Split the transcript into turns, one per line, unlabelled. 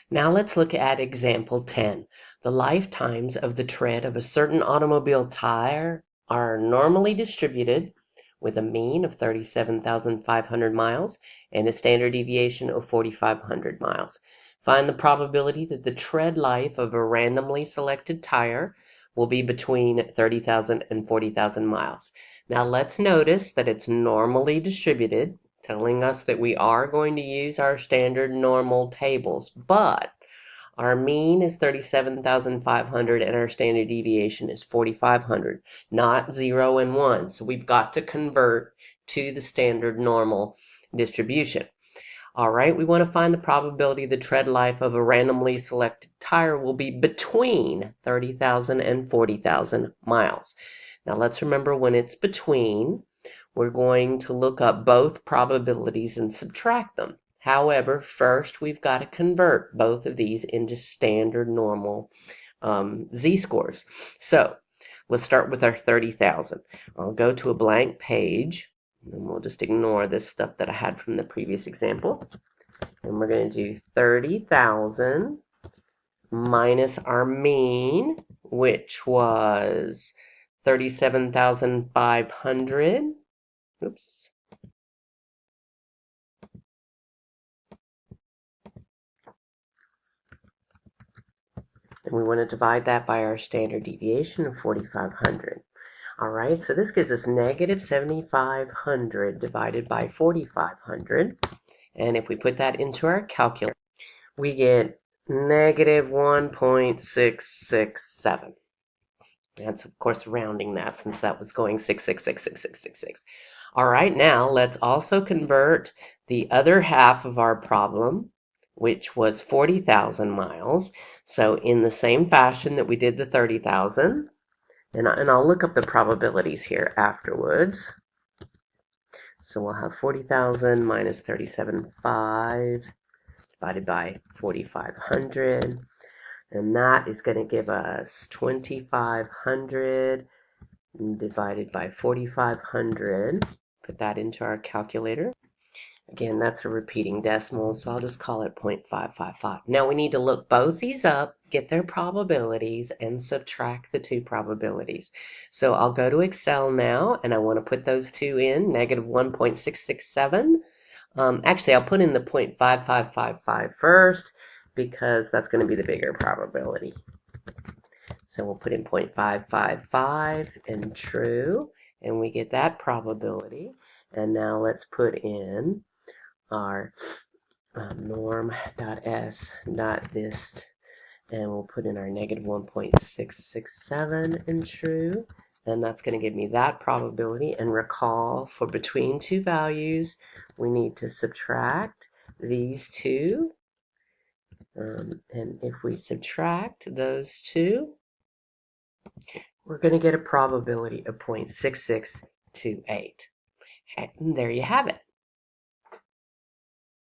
Now let's look at example 10. The lifetimes of the tread of a certain automobile tire are normally distributed with a mean of 37,500 miles and a standard deviation of 4,500 miles. Find the probability that the tread life of a randomly selected tire will be between 30,000 and 40,000 miles. Now let's notice that it's normally distributed, telling us that we are going to use our standard normal tables, but our mean is 37,500 and our standard deviation is 4,500, not 0 and 1. So we've got to convert to the standard normal distribution. All right, we want to find the probability the tread life of a randomly selected tire will be between 30,000 and 40,000 miles. Now let's remember when it's between, we're going to look up both probabilities and subtract them. However, first we've got to convert both of these into standard normal z-scores. So let's start with our 30,000. I'll go to a blank page, and we'll just ignore this stuff that I had from the previous example. And we're going to do 30,000 minus our mean, which was 37,500. Oops. And we want to divide that by our standard deviation of 4,500. All right, so this gives us negative 7,500 divided by 4,500. And if we put that into our calculator, we get negative 1.667. That's, of course, rounding that since that was going 6666666. All right, now let's also convert the other half of our problem, which was 40,000 miles. So in the same fashion that we did the 30,000, and I'll look up the probabilities here afterwards. So we'll have 40,000 minus 37.5 divided by 4,500. And that is going to give us 2,500 divided by 4,500. Put that into our calculator. Again, that's a repeating decimal, so I'll just call it 0.555. Now we need to look both these up, get their probabilities, and subtract the two probabilities. So I'll go to Excel now, and I want to put those two in, negative 1.667. Actually, I'll put in the 0.5555 first, because that's going to be the bigger probability. So we'll put in 0.555 and true, and we get that probability. And now let's put in our norm.s.dist, and we'll put in our negative 1.667 and true, and that's going to give me that probability. And recall, for between two values, we need to subtract these two, and if we subtract those two, we're going to get a probability of 0.6628. And there you have it.